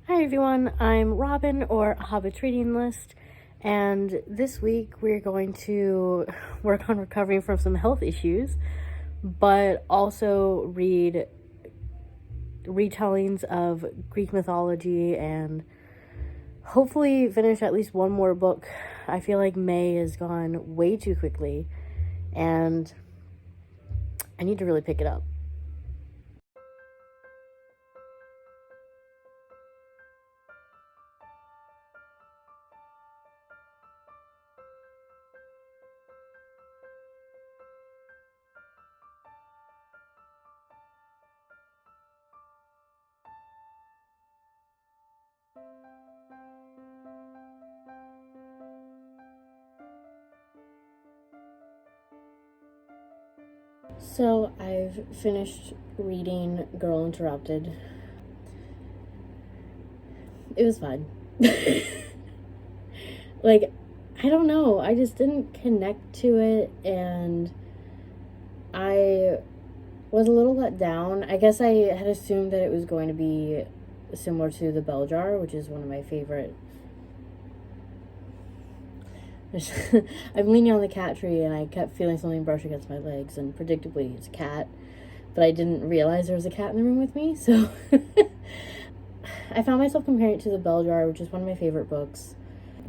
Hi everyone, I'm Robin or Hobbit's Reading List, and this week we're going to work on recovering from some health issues, but also read retellings of Greek mythology and hopefully finish at least one more book. I feel like May has gone way too quickly, and I need to really pick it up. So I've finished reading Girl Interrupted. It was fun. Like, I don't know, I just didn't connect to it, and I was a little let down. I guess I had assumed that it was going to be similar to The Bell Jar, which is one of my favorite. I'm leaning on the cat tree and I kept feeling something brush against my legs, and predictably it's a cat, but I didn't realize there was a cat in the room with me, so I found myself comparing it to The Bell Jar, which is one of my favorite books.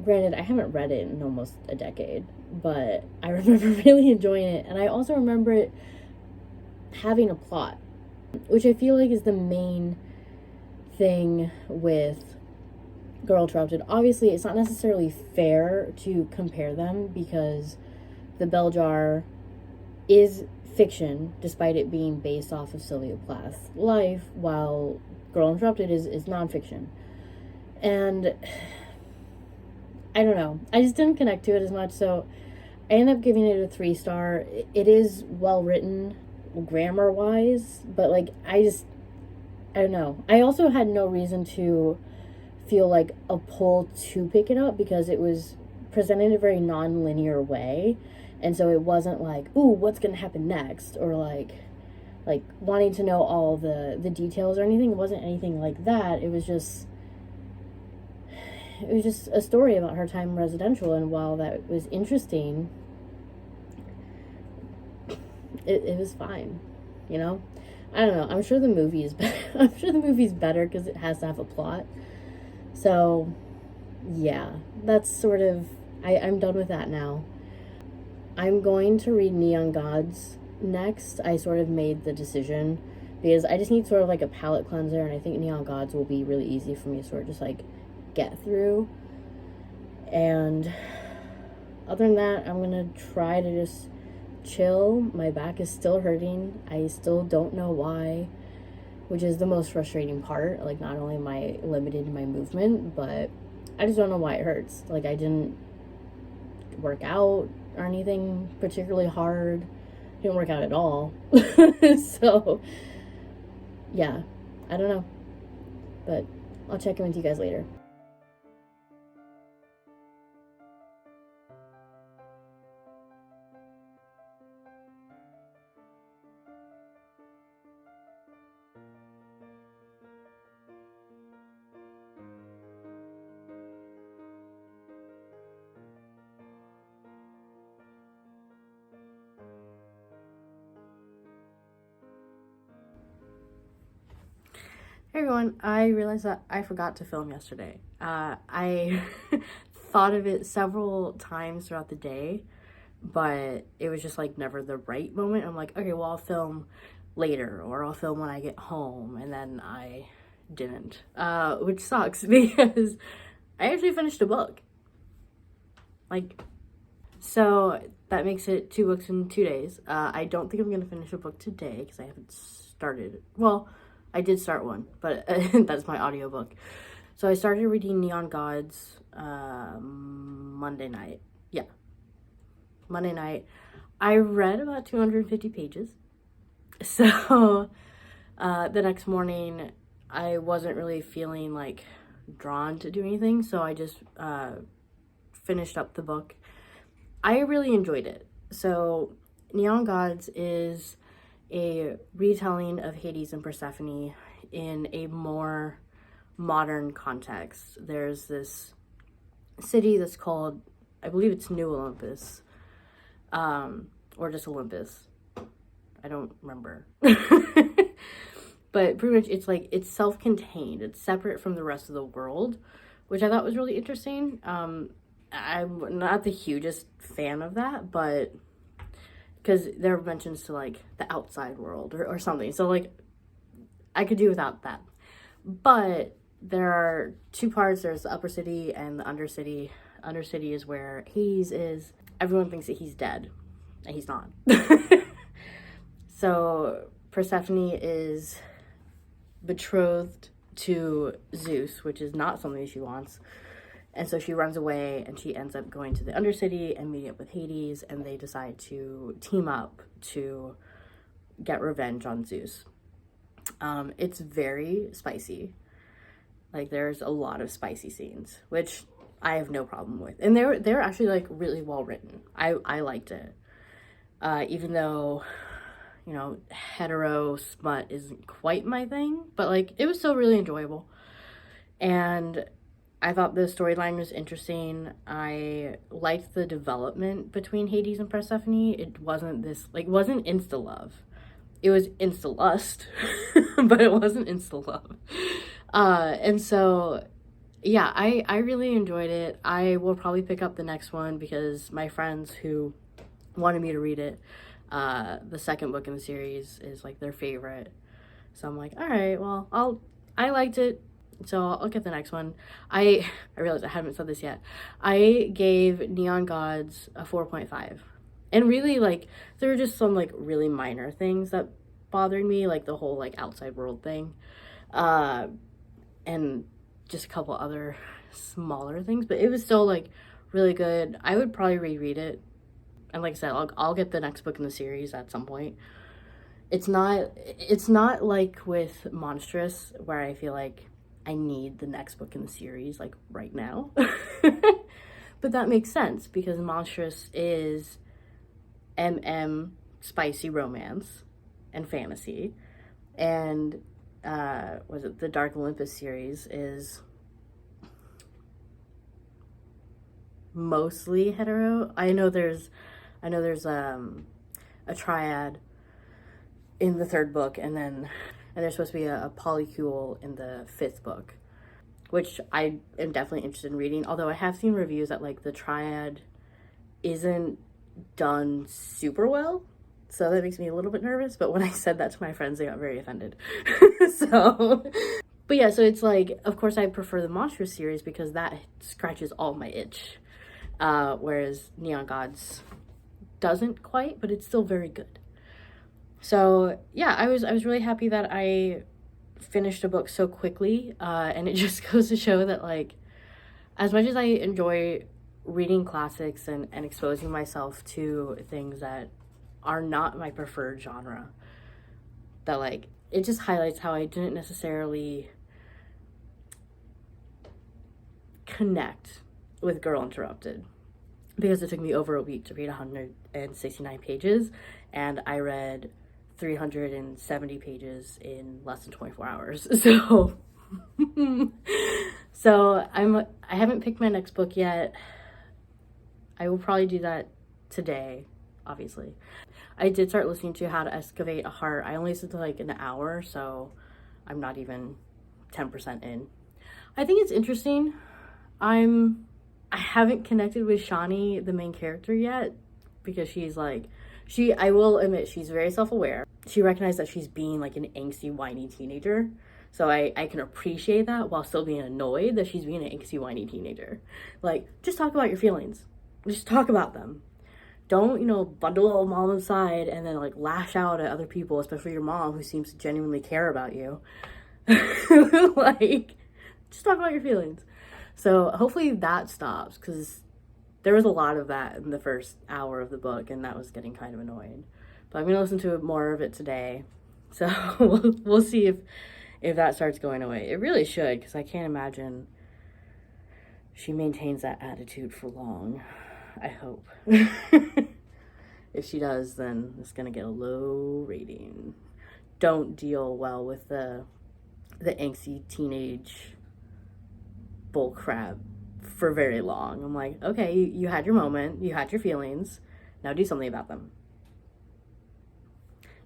Granted, I haven't read it in almost a decade, but I remember really enjoying it, and I also remember it having a plot, which I feel like is the main thing with Girl Interrupted. Obviously, it's not necessarily fair to compare them because The Bell Jar is fiction, despite it being based off of Sylvia Plath's life, while Girl Interrupted is nonfiction. And I don't know, I just didn't connect to it as much, so I ended up giving it a 3-star. It is well written, grammar wise, but like, I don't know. I also had no reason to feel like a pull to pick it up because it was presented in a very non-linear way, and so it wasn't like, ooh, what's gonna happen next, or like wanting to know all the details or anything. It wasn't anything like that. It was just a story about her time in residential, and while that was interesting, it was fine, you know. I don't know, I'm sure the movie is better. I'm sure the movie's better because it has to have a plot. So yeah, that's sort of, I'm done with that now. I'm going to read Neon Gods next. I sort of made the decision because I just need sort of like a palate cleanser, and I think Neon Gods will be really easy for me to sort of just like get through. And other than that, I'm gonna try to just chill. My back is still hurting. I still don't know why, which is the most frustrating part. Like, not only am I limited in my movement, but I just don't know why it hurts. Like, I didn't work out or anything particularly hard. Didn't work out at all. So yeah, I don't know, but I'll check in with you guys later. Hey everyone, I realized that I forgot to film yesterday. I thought of it several times throughout the day, but it was just like never the right moment. I'm like, okay, well, I'll film later, or I'll film when I get home, and then I didn't, which sucks because I actually finished a book. Like, so that makes it 2 books in 2 days. I don't think I'm gonna finish a book today because I haven't started. Well, I did start one, but that's my audiobook. So I started reading Neon Gods Monday night. Yeah, Monday night. I read about 250 pages. So the next morning, I wasn't really feeling like drawn to do anything, so I just finished up the book. I really enjoyed it. So Neon Gods is a retelling of Hades and Persephone in a more modern context. There's this city that's called, I believe it's New Olympus, or just Olympus. I don't remember. But pretty much it's like, it's self-contained. It's separate from the rest of the world, which I thought was really interesting. I'm not the hugest fan of that, but because there are mentions to like the outside world or something. So like, I could do without that. But there are two parts. There's the upper city and the undercity. Undercity is where Hades is. Everyone thinks that he's dead, and he's not. So Persephone is betrothed to Zeus, which is not something she wants. And so she runs away, and she ends up going to the Undercity and meeting up with Hades, and they decide to team up to get revenge on Zeus. It's very spicy. Like, there's a lot of spicy scenes, which I have no problem with. And they're actually, like, really well written. I liked it. Even though, you know, hetero smut isn't quite my thing, but, like, it was still really enjoyable. And I thought the storyline was interesting. I liked the development between Hades and Persephone. It wasn't this, like, it wasn't insta-love. It was insta-lust, but it wasn't insta-love. And so, yeah, I really enjoyed it. I will probably pick up the next one because my friends who wanted me to read it, the second book in the series is, like, their favorite. So I'm like, all right, well, I liked it. So I'll get the next one. I realized I haven't said this yet. I gave Neon Gods a 4.5. And really, like, there were just some, like, really minor things that bothered me, like the whole, like, outside world thing. And just a couple other smaller things. But it was still, like, really good. I would probably reread it. And like I said, I'll get the next book in the series at some point. It's not like with Monstrous, where I feel like I need the next book in the series, like, right now. But that makes sense, because Monstrous is spicy romance and fantasy. And, was it the Dark Olympus series is mostly hetero. I know there's a triad in the third book, and there's supposed to be a polycule in the fifth book, which I am definitely interested in reading. Although I have seen reviews that, like, the triad isn't done super well, so that makes me a little bit nervous. But when I said that to my friends, they got very offended. But yeah, so it's like, of course I prefer the Monstrous series because that scratches all my itch, whereas Neon Gods doesn't quite, but it's still very good. So yeah, I was really happy that I finished a book so quickly, and it just goes to show that, like, as much as I enjoy reading classics and exposing myself to things that are not my preferred genre, that, like, it just highlights how I didn't necessarily connect with Girl Interrupted, because it took me over a week to read 169 pages, and I read 370 pages in less than 24 hours. So I haven't picked my next book yet. I will probably do that today, obviously. I did start listening to How to Excavate a Heart. I only listened to, like, an hour, so I'm not even 10% in. I think it's interesting. I haven't connected with Shani, the main character, yet, because she's, like, I will admit, she's very self-aware. She recognized that she's being, like, an angsty, whiny teenager. So I can appreciate that while still being annoyed that she's being an angsty, whiny teenager. Like, just talk about your feelings. Just talk about them. Don't, you know, bundle them all inside and then, like, lash out at other people, especially your mom, who seems to genuinely care about you. Like, just talk about your feelings. So hopefully that stops, because there was a lot of that in the first hour of the book, and that was getting kind of annoying. But I'm going to listen to more of it today. So we'll see if that starts going away. It really should, because I can't imagine she maintains that attitude for long. I hope. If she does, then it's going to get a low rating. Don't deal well with the angsty teenage bull crap for very long. I'm like, okay, you had your moment, you had your feelings, now do something about them.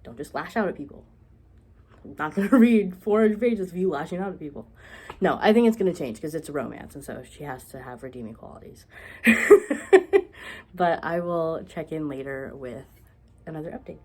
Don't just lash out at people. I'm not going to read 400 pages of you lashing out at people. No, I think it's going to change because it's a romance, and so she has to have redeeming qualities. But I will check in later with another update.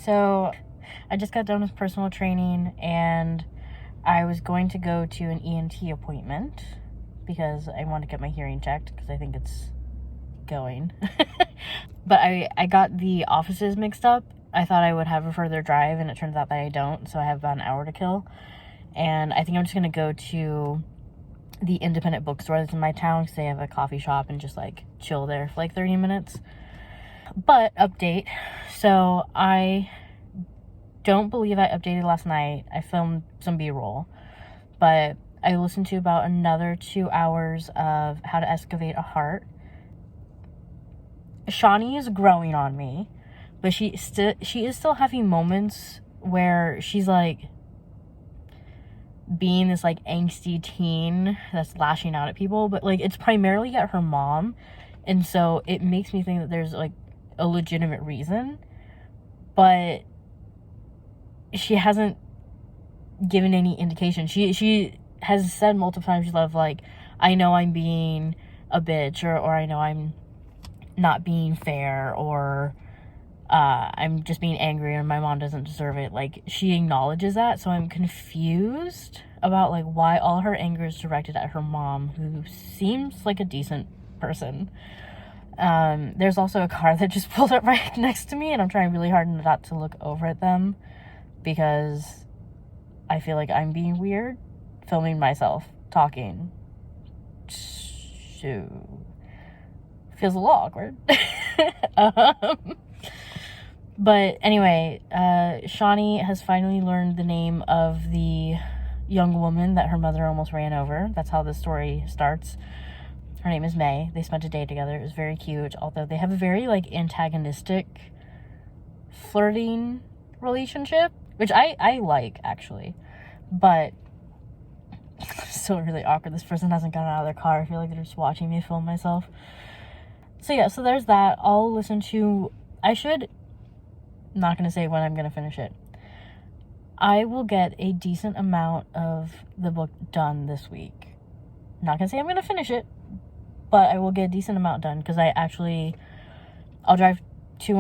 So I just got done with personal training, and I was going to go to an ENT appointment because I want to get my hearing checked because I think it's going. But I got the offices mixed up. I thought I would have a further drive, and it turns out that I don't, so I have about an hour to kill. And I think I'm just going to go to the independent bookstore that's in my town because they have a coffee shop and just like chill there for like 30 minutes. But update, so I don't believe I updated last night. I filmed some B-roll, but I listened to about another 2 hours of how to excavate a heart. Shawnee is growing on me, but she is still having moments where she's like being this like angsty teen that's lashing out at people, but like it's primarily at her mom, and so it makes me think that there's like a legitimate reason, but she hasn't given any indication. She has said multiple times, she's like, I know I'm being a bitch, or I know I'm not being fair, or I'm just being angry and my mom doesn't deserve it. Like, she acknowledges that, so I'm confused about like why all her anger is directed at her mom, who seems like a decent person. There's also a car that just pulled up right next to me, and I'm trying really hard not to look over at them because I feel like I'm being weird filming myself talking. So feels a little awkward. But anyway, Shawnee has finally learned the name of the young woman that her mother almost ran over. That's how the story starts. Her name is Maia. They spent a day together. It was very cute, although they have a very like antagonistic flirting relationship, which I like, actually. But still really awkward. This person hasn't gotten out of their car. I feel like they're just watching me film myself. So yeah, so there's that. I'll listen to, not going to say when I'm going to finish it. I will get a decent amount of the book done this week. Not going to say I'm going to finish it, but I will get a decent amount done because I'll drive to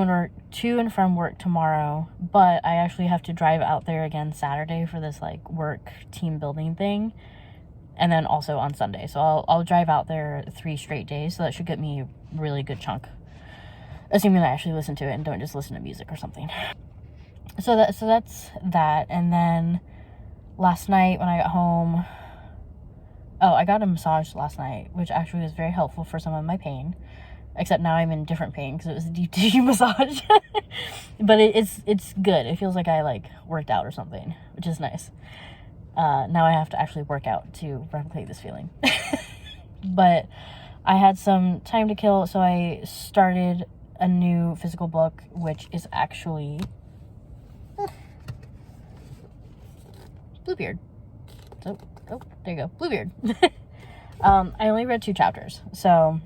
and from work tomorrow, but I actually have to drive out there again Saturday for this like work team building thing, and then also on Sunday. So I'll drive out there 3 straight days, so that should get me a really good chunk, assuming I actually listen to it and don't just listen to music or something. So that's that. And then last night when I got home, I got a massage last night, which actually was very helpful for some of my pain. Except now I'm in different pain because it was a deep tissue massage. But it's good. It feels like I like worked out or something, which is nice. Now I have to actually work out to replicate this feeling. But I had some time to kill, so I started a new physical book, which is actually Bluebeard. So, there you go, Bluebeard. I only read 2 chapters, so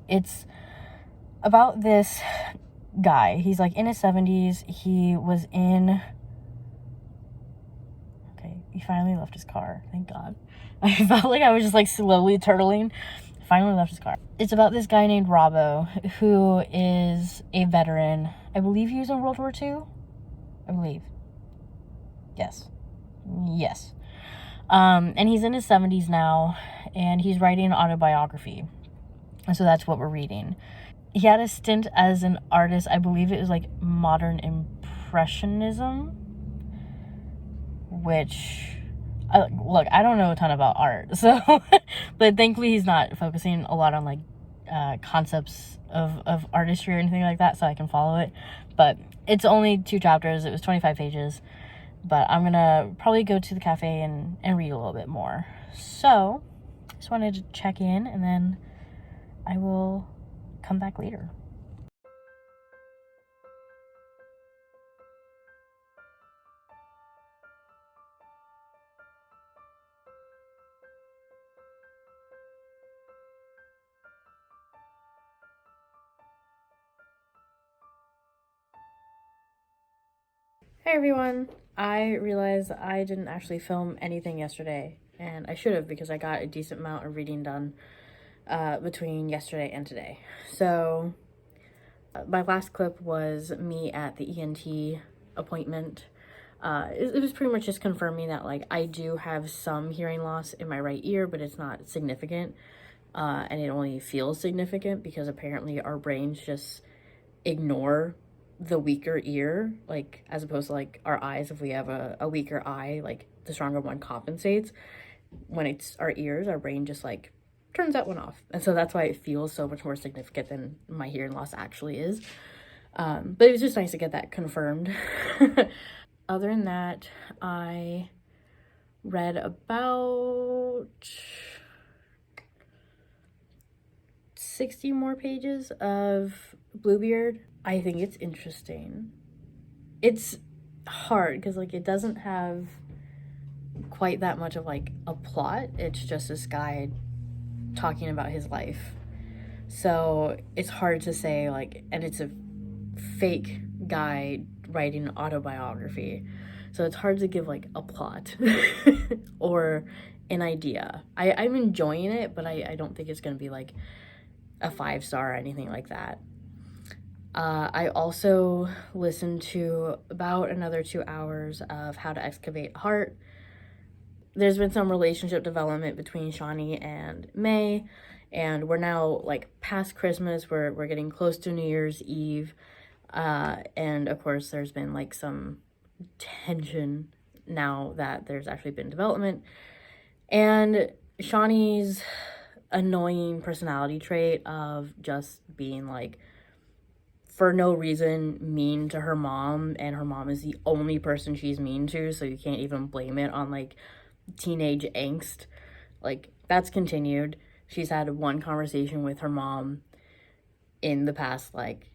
it's about this guy. He's like in his 70s. He finally left his car. Thank God. I felt like I was just like slowly turtling. Finally left his car. It's about this guy named Arlow, who is a veteran. I believe he was in World War II. I believe. Yes. And he's in his 70s now, and he's writing an autobiography. And so that's what we're reading. He had a stint as an artist. I believe it was like modern impressionism, which look, I don't know a ton about art, so but thankfully he's not focusing a lot on like concepts of artistry or anything like that, so I can follow it. But it's only 2 chapters. It was 25 pages, but I'm gonna probably go to the cafe and read a little bit more. So just wanted to check in, and then I will come back later. Hey everyone! I realized I didn't actually film anything yesterday, and I should have, because I got a decent amount of reading done between yesterday and today. So my last clip was me at the ENT appointment. It was pretty much just confirming that like I do have some hearing loss in my right ear, but it's not significant, and it only feels significant because apparently our brains just ignore the weaker ear, like as opposed to like our eyes. If we have a weaker eye, like the stronger one compensates. When it's our ears, our brain just like turns that one off, and so that's why it feels so much more significant than my hearing loss actually is. But it was just nice to get that confirmed. Other than that, I read about 60 more pages of Bluebeard. I think it's interesting. It's hard because like it doesn't have quite that much of like a plot. It's just this guy talking about his life. So it's hard to say like, and it's a fake guy writing an autobiography. So it's hard to give like a plot or an idea. I'm enjoying it, but I don't think it's going to be like a 5-star or anything like that. I also listened to about another 2 hours of How to Excavate a Heart. There's been some relationship development between Shawnee and May, and we're now like past Christmas. We're getting close to New Year's Eve, and of course there's been like some tension now that there's actually been development. And Shawnee's annoying personality trait of just being like, for no reason, mean to her mom, and her mom is the only person she's mean to, so you can't even blame it on like teenage angst. Like that's continued. She's had one conversation with her mom in the past like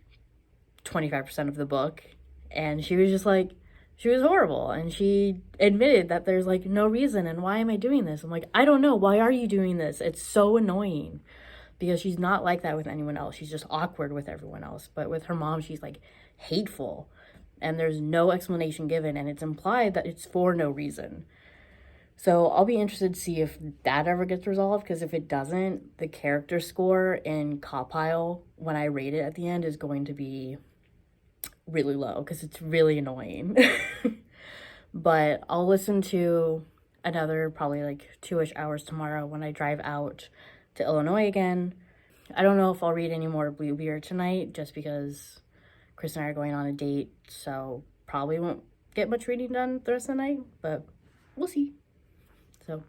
25% of the book, and she was just like, she was horrible, and she admitted that there's like no reason, and why am I doing this? I'm like, I don't know, why are you doing this? It's so annoying. Because she's not like that with anyone else. She's just awkward with everyone else. But with her mom, she's like hateful. And there's no explanation given. And it's implied that it's for no reason. So I'll be interested to see if that ever gets resolved. Because if it doesn't, the character score in Compile, when I rate it at the end, is going to be really low. Because it's really annoying. But I'll listen to another probably like 2-ish hours tomorrow when I drive out to Illinois again. I don't know if I'll read any more Bluebeard tonight, just because Chris and I are going on a date, so probably won't get much reading done the rest of the night, but we'll see. So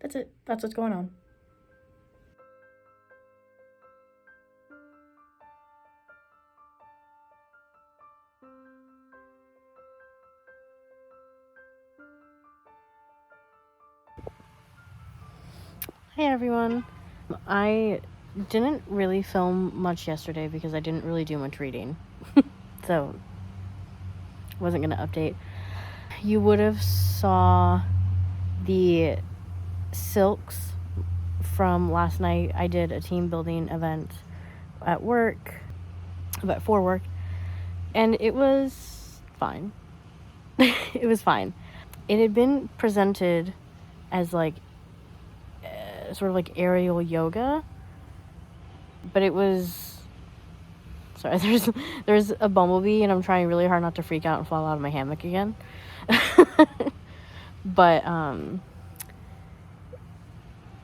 that's it. That's what's going on. Hey everyone. I didn't really film much yesterday because I didn't really do much reading. So wasn't going to update. You would have saw the silks from last night. I did a team building event at work, but for work, and it was fine. It was fine. It had been presented as like sort of like aerial yoga, but it was, sorry, there's a bumblebee and I'm trying really hard not to freak out and fall out of my hammock again. But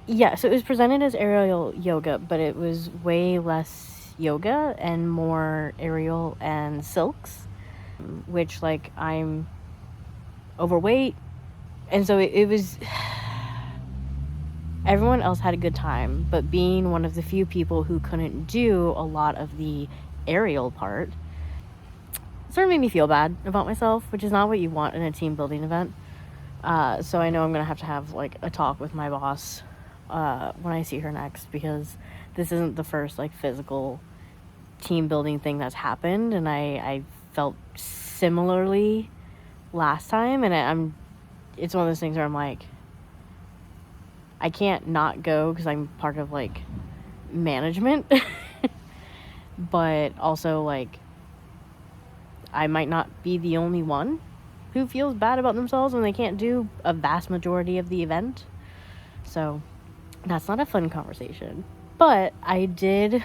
yeah, so it was presented as aerial yoga, but it was way less yoga and more aerial and silks, which like I'm overweight And so it was, everyone else had a good time, but being one of the few people who couldn't do a lot of the aerial part sort of made me feel bad about myself, which is not what you want in a team building event. So I know I'm gonna have to have like a talk with my boss when I see her next, because this isn't the first like physical team building thing that's happened, and I felt similarly last time, and it's one of those things where I'm like, I can't not go because I'm part of like management, but also like I might not be the only one who feels bad about themselves when they can't do a vast majority of the event. So that's not a fun conversation. But I did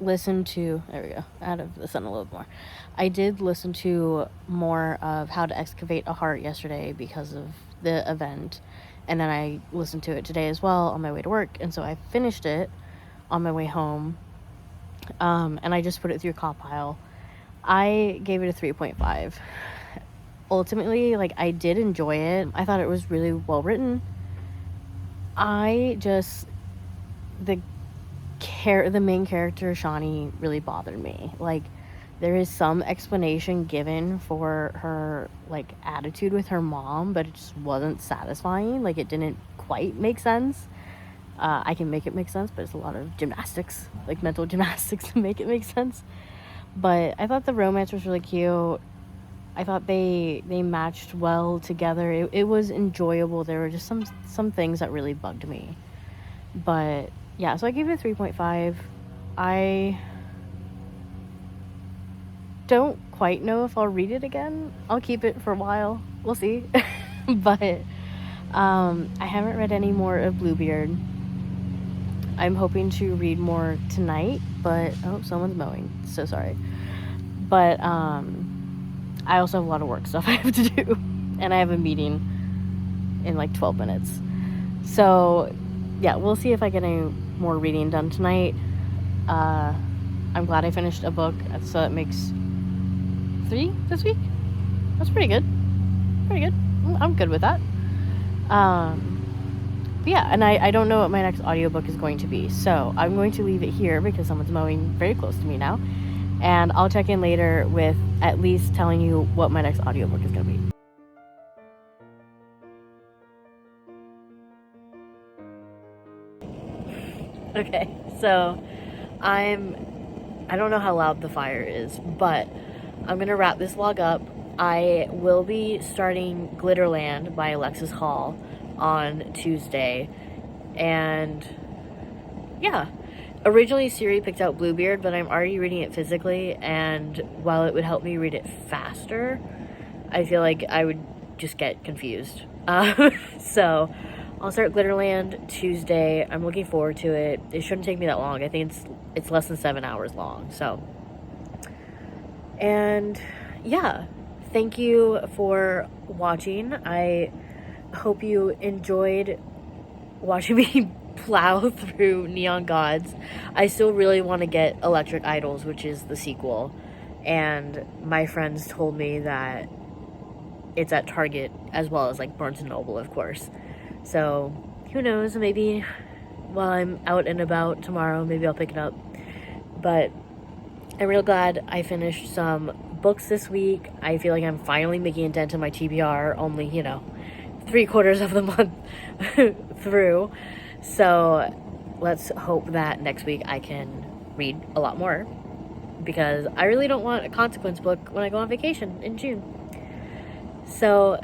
listen to, there we go, out of the sun a little more. I did listen to more of How to Excavate a Heart yesterday because of the event. And then I listened to it today as well on my way to work. And so I finished it on my way home. And I just put it through Compile. I gave it a 3.5. Ultimately, like, I did enjoy it. I thought it was really well written. The main character, Shawnee, really bothered me. Like, there is some explanation given for her, like, attitude with her mom, but it just wasn't satisfying. Like, it didn't quite make sense. I can make it make sense, but it's a lot of gymnastics, like mental gymnastics to make it make sense. But I thought the romance was really cute. I thought they matched well together. It was enjoyable. There were just some things that really bugged me. But yeah, so I gave it a 3.5. I don't quite know if I'll read it again. I'll keep it for a while. We'll see. But I haven't read any more of Bluebeard. I'm hoping to read more tonight, but oh, someone's mowing. So sorry. But I also have a lot of work stuff I have to do, and I have a meeting in like 12 minutes. So yeah, we'll see if I get any more reading done tonight. I'm glad I finished a book, so that makes 3 this week. That's pretty good. Pretty good. I'm good with that. But yeah, and I don't know what my next audiobook is going to be, so I'm going to leave it here because someone's mowing very close to me now. And I'll check in later with at least telling you what my next audiobook is going to be. Okay, so I don't know how loud the fire is, but I'm going to wrap this vlog up. I will be starting Glitterland by Alexis Hall on Tuesday, and yeah. Originally, Siri picked out Bluebeard, but I'm already reading it physically, and while it would help me read it faster, I feel like I would just get confused. So I'll start Glitterland Tuesday. I'm looking forward to it. It shouldn't take me that long. I think it's less than 7 hours long. So, and yeah, thank you for watching. I hope you enjoyed watching me plow through Neon Gods. I still really want to get Electric Idols, which is the sequel, and my friends told me that it's at Target as well as like Barnes & Noble, of course. So who knows, maybe while I'm out and about tomorrow, maybe I'll pick it up. But I'm real glad I finished some books this week. I feel like I'm finally making a dent in my TBR, only, 3/4 of the month through. So let's hope that next week I can read a lot more, because I really don't want a consequence book when I go on vacation in June. So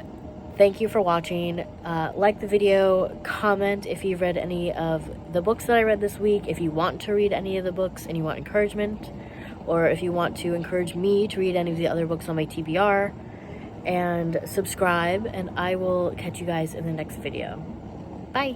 thank you for watching. Like the video, comment if you've read any of the books that I read this week, if you want to read any of the books and you want encouragement, or if you want to encourage me to read any of the other books on my TBR, and subscribe, and I will catch you guys in the next video. Bye!